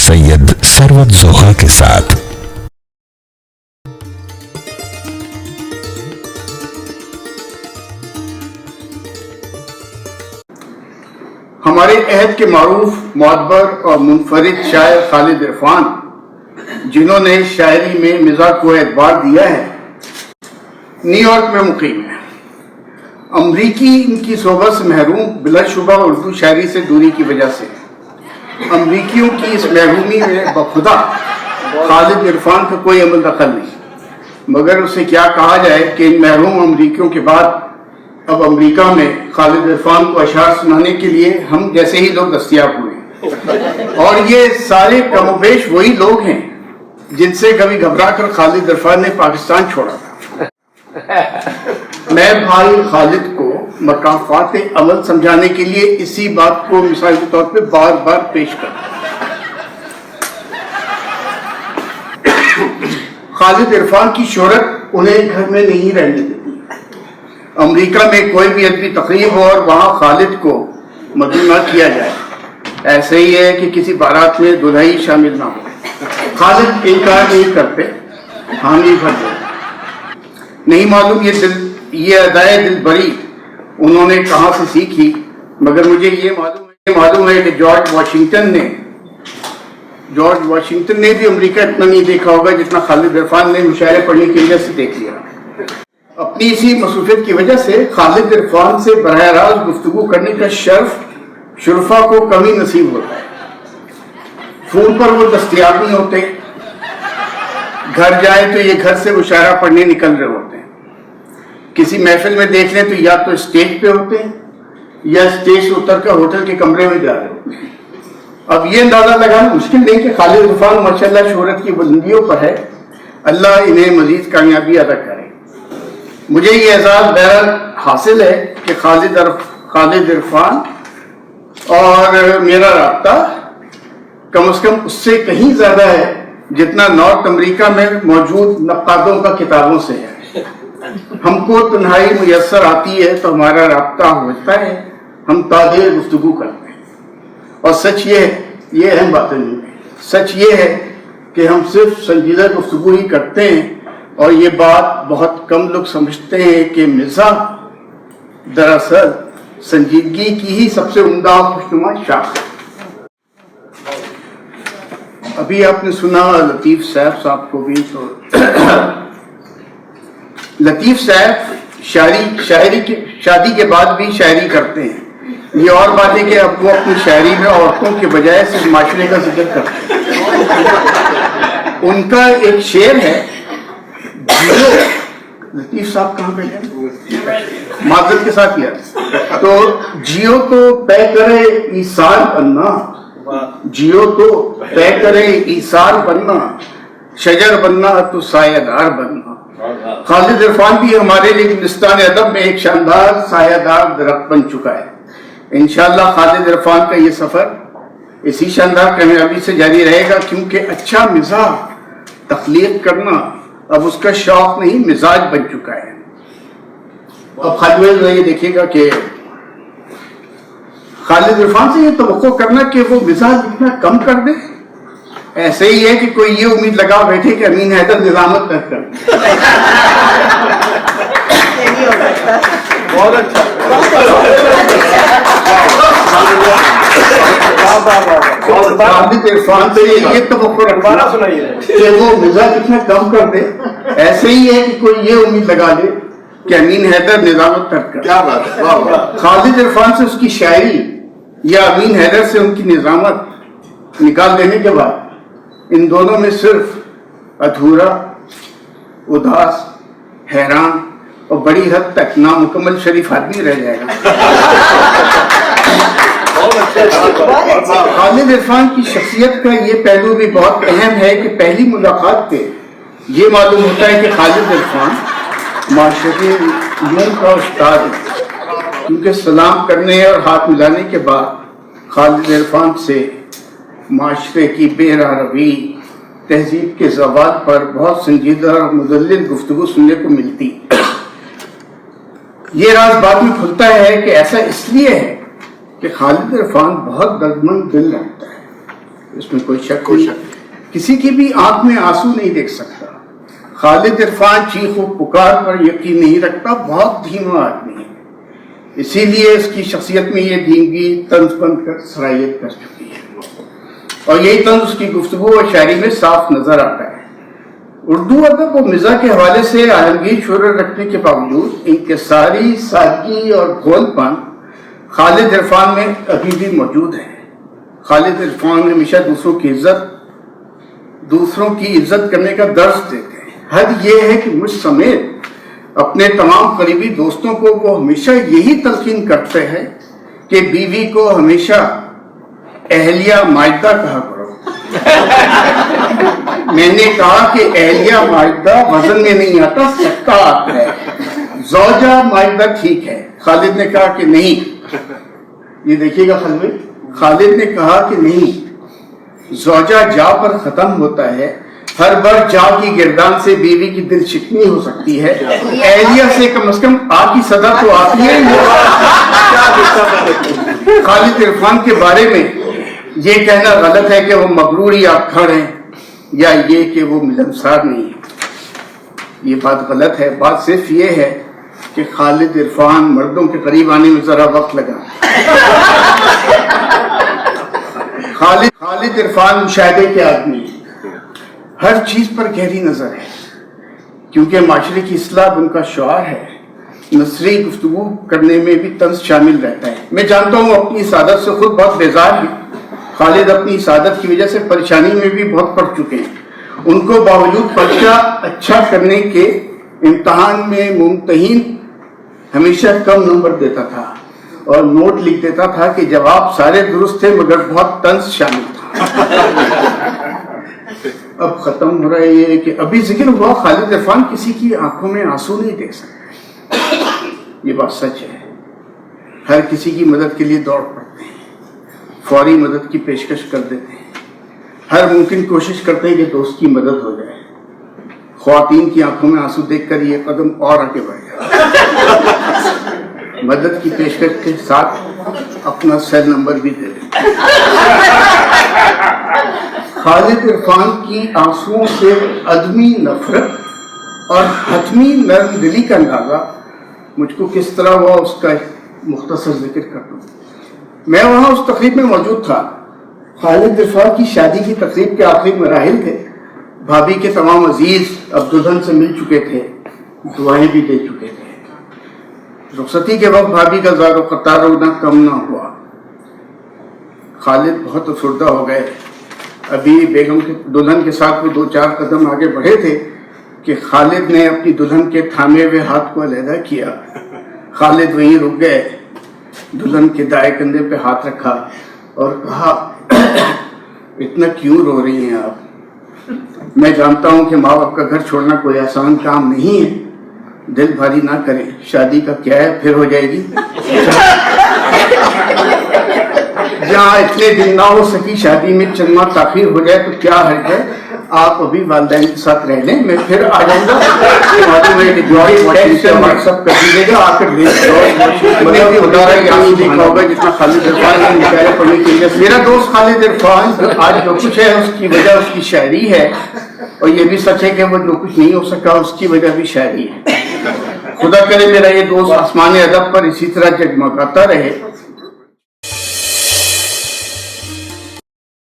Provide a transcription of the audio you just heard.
سید ثروت زوہا کے ساتھ۔ ہمارے عہد کے معروف معتبر اور منفرد شاعر خالد عرفان، جنہوں نے شاعری میں مزاح کو اعتبار دیا ہے، نیو یارک میں مقیم ہے۔ امریکی ان کی صحبت سے محروم، بلا شبہ اردو شاعری سے دوری کی وجہ سے۔ امریکیوں کی اس محرومی میں بخدا خالد عرفان کا کوئی عمل دخل نہیں، مگر اسے کیا کہا جائے کہ ان محروم امریکیوں کے بعد اب امریکہ میں خالد عرفان کو اشعار سنانے کے لیے ہم جیسے ہی لوگ دستیاب ہوئے، اور یہ سارے کم و بیش وہی لوگ ہیں جن سے کبھی گھبرا کر خالد عرفان نے پاکستان چھوڑا تھا۔ میں بھائی خالد کو مقافات عمل سمجھانے کے لیے اسی بات کو مثال کے طور پہ بار بار پیش کرتا ہوں۔ خالد عرفان کی شہرت انہیں گھر میں نہیں رہنے دیتی۔ امریکہ میں کوئی بھی ادبی تقریب ہو اور وہاں خالد کو مدعو نہ کیا جائے، ایسے ہی ہے کہ کسی بارات میں دلہائی شامل نہ ہو۔ خالد انکار نہیں کرتے، حامی بھر دیتے۔ نہیں معلوم یہ ادائے دل بری انہوں نے کہاں سے سیکھی، مگر مجھے یہ معلوم ہے کہ جارج واشنگٹن نے بھی امریکہ اتنا نہیں دیکھا ہوگا جتنا خالد عرفان نے مشاعرے پڑھنے کی وجہ سے دیکھ لیا۔ اپنی اسی مصروفیت کی وجہ سے خالد عرفان سے براہ راست گفتگو کرنے کا شرفا کو کمی نصیب ہوتا ہے۔ فون پر وہ دستیاب نہیں ہوتے، گھر جائے تو یہ گھر سے مشاعرہ پڑھنے نکل رہے ہوتے ہیں، کسی محفل میں دیکھ لیں تو یا تو اسٹیج پہ ہوتے ہیں یا اسٹیج سے اتر کر ہوٹل کے کمرے میں جا رہے ہوتے ہیں۔ اب یہ اندازہ لگانا مشکل نہیں کہ خالد عرفان ماشاءاللہ شہرت کی بلندیوں پر ہے، اللہ انہیں مزید کامیابی عطا کرے۔ مجھے یہ اعزاز بہرحال حاصل ہے کہ خالد عرفان اور میرا رابطہ کم از کم اس سے کہیں زیادہ ہے جتنا نارتھ امریکہ میں موجود نقادوں کا کتابوں سے ہے۔ ہم کو تنہائی میسر آتی ہے تو ہمارا رابطہ ہوتا ہے، ہم تاجر گفتگو کرتے ہیں، اور سچ یہ اہم باتیں نہیں ہے، سچ یہ ہے کہ ہم صرف سنجیدہ گفتگو ہی کرتے ہیں، اور یہ بات بہت کم لوگ سمجھتے ہیں کہ مزاح دراصل سنجیدگی کی ہی سب سے عمدہ خوشنما شاخ ہے۔ ابھی آپ نے سنا لطیف صاحب کو بھی، تو لطیف صاحب شادی کے بعد بھی شاعری کرتے ہیں۔ یہ اور بات ہے کہ اب وہ اپنی شاعری میں عورتوں کے بجائے صرف معاشرے کا ذکر کرتے ہیں۔ ان کا ایک شعر ہے، لطیف صاحب کہاں بیٹھے معذرت کے ساتھ کیا تو جیو تو طے کرے ایثار بننا، جیو تو طے کرے ایثار بننا، شجر بننا تو سایہ دار بننا۔ خالد عرفان بھی ہمارے لیے ہندوستان ادب میں ایک شاندار سایہ دار درخت بن چکا ہے۔ انشاءاللہ خالد عرفان کا یہ سفر اسی شاندار کامیابی سے جاری رہے گا، کیونکہ اچھا مزاح تخلیق کرنا اب اس کا شوق نہیں، مزاج بن چکا ہے۔ اب خالد یہ دیکھیے گا کہ خالد عرفان سے یہ توقع کرنا کہ وہ مزاج اتنا کم کر دے، ایسے ہی ہے کہ کوئی یہ امید لگا بیٹھے کہ امین حیدر نظامت کر دے۔ بہت اچھا، خالد عرفان سے یہ توقع رکھنا کہ وہ مزاج اتنا کم کر دے، ایسے ہی ہے کہ کوئی یہ امید لگا دے کہ امین حیدر نظامت کر۔ کیا بات ہے! خالد عرفان سے اس کی شاعری یا امین حیدر سے ان کی نظامت نکال دینے کے بعد ان دونوں میں صرف ادھورا، اداس، حیران اور بڑی حد تک نامکمل شریف آدمی رہ جائے گا۔ خالد عرفان کی شخصیت کا یہ پہلو بھی بہت اہم ہے کہ پہلی ملاقات پہ یہ معلوم ہوتا ہے کہ خالد عرفان معاشرتی علوم کا استاد ہے، کیونکہ سلام کرنے اور ہاتھ ملانے کے بعد خالد عرفان سے معاشرے کی بے راہ روی، تہذیب کے زوال پر بہت سنجیدہ اور مدلل گفتگو سننے کو ملتی۔ یہ راز بعد میں کھلتا ہے کہ ایسا اس لیے ہے کہ خالد عرفان بہت دردمند دل رکھتا ہے، اس میں کوئی شک نہیں. کسی کی بھی آنکھ میں آنسو نہیں دیکھ سکتا. خالد عرفان چیخ و پکار پر یقین نہیں رکھتا، بہت دھیما آدمی ہے. اسی لیے اس کی شخصیت میں یہ دھیمگی طنز بن کر صلاحیت کر چکی ہے، اور یہی طنز اس کی گفتگو اور شاعری میں صاف نظر آتا ہے. اردو ادب و مزاح کے حوالے سے عالمگیر شہرت رکھنے کے باوجود انکساری، سادگی اور بھول پن خالد عرفان میں ابھی بھی موجود ہے. خالد عرفان ہمیشہ دوسروں کی عزت کرنے کا درس دیتے ہیں. حد یہ ہے کہ مجھ سمیت اپنے تمام قریبی دوستوں کو وہ ہمیشہ یہی تلقین کرتے ہیں کہ بیوی کو ہمیشہ اہلیہ مائدہ کہا کرو. میں نے کہا کہ اہلیہ مائدہ وزن میں نہیں آتا، سکتا آتا ہے. زوجہ مائدہ ٹھیک ہے. خالد نے کہا کہ نہیں، یہ دیکھیے گا خالد نے کہا کہ نہیں، زوجہ جا پر ختم ہوتا ہے. ہر بار جا کی گردان سے بیوی کی دل شکنی ہو سکتی ہے، اہلیہ سے کم از کم آ کی صدا تو آتی ہے. خالد عرفان کے بارے میں یہ کہنا غلط ہے کہ وہ مغرور یا کھڑ ہیں، یا یہ کہ وہ ملنسار نہیں ہے. یہ بات غلط ہے. بات صرف یہ ہے کہ خالد عرفان مردوں کے قریب آنے میں ذرا وقت لگا. خالد عرفان مشاہدے کے آدمی ہے، ہر چیز پر گہری نظر ہے، کیونکہ معاشرے کی اصلاح ان کا شعار ہے. نثری گفتگو کرنے میں بھی طنز شامل رہتا ہے. میں جانتا ہوں اپنی سعادت سے خود بہت بیزار ہیں. خالد اپنی سعادت کی وجہ سے پریشانی میں بھی بہت پڑ چکے ہیں. ان کو باوجود پرچہ اچھا کرنے کے امتحان میں ممتحن ہمیشہ کم نمبر دیتا تھا اور نوٹ لکھ دیتا تھا کہ جواب سارے درست تھے مگر بہت طنز شامل تھا. اب ختم ہو رہا ہے یہ کہ ابھی ذکر ہوا خالد عرفان کسی کی آنکھوں میں آنسو نہیں دیکھ سکتے. یہ بات سچ ہے. ہر کسی کی مدد کے لیے دوڑ پڑتے ہیں، فوری مدد کی پیشکش کر دیتے ہیں، ہر ممکن کوشش کرتے ہیں کہ دوست کی مدد ہو جائے. خواتین کی آنکھوں میں آنسو دیکھ کر یہ قدم اور آگے بڑھ گیا. مدد کی پیشکش کے ساتھ اپنا سیل نمبر بھی دے دیں. خالد عرفان کی آنسوؤں سے عدمی نفرت اور حتمی نرم دلی کا اندازہ مجھ کو کس طرح ہوا اس کا مختصر ذکر کرتا ہوں. میں وہاں اس تقریب میں موجود تھا. خالد عرفان کی شادی کی تقریب کے آخری مراحل تھے. بھابھی کے تمام عزیز اب دلہن سے مل چکے تھے، دعائیں بھی دے چکے تھے. رخصتی کے وقت بھابھی کا زار و قطار رونا کم نہ ہوا. خالد بہت افسردہ ہو گئے. ابھی بیگم کے دلہن کے ساتھ وہ 2-4 قدم آگے بڑھے تھے کہ خالد نے اپنی دلہن کے تھامے ہوئے ہاتھ کو علیحدہ کیا. خالد وہیں رک گئے، دلہن کے دائیں کندھے پہ ہاتھ رکھا اور کہا، اتنا کیوں رو رہی ہیں آپ؟ میں جانتا ہوں کہ ماں باپ کا گھر چھوڑنا کوئی آسان کام نہیں ہے. دل بھاری نہ کریں، شادی کا کیا ہے، پھر ہو جائے گی. جہاں اتنے دن نہ ہو سکی شادی میں چند ماہ تاخیر ہو جائے تو کیا حرج ہے. آپ ابھی والدین کے ساتھ رہ لیں، میں پھر آ جاؤں گا. واٹس ایپ کر دیجیے گا، آ کر دیکھا ہوگا جتنا خالد عرفان نے مشاعرے پڑھنے کے لیے. میرا دوست خالد عرفان آج جو کچھ ہے اس کی وجہ اس کی شاعری ہے، اور یہ بھی سچ ہے کہ وہ جو کچھ نہیں ہو سکا اس کی وجہ بھی شاعری ہے. خدا کرے میرا یہ دوست آسمان ادب پر اسی طرح جگمگاتا رہے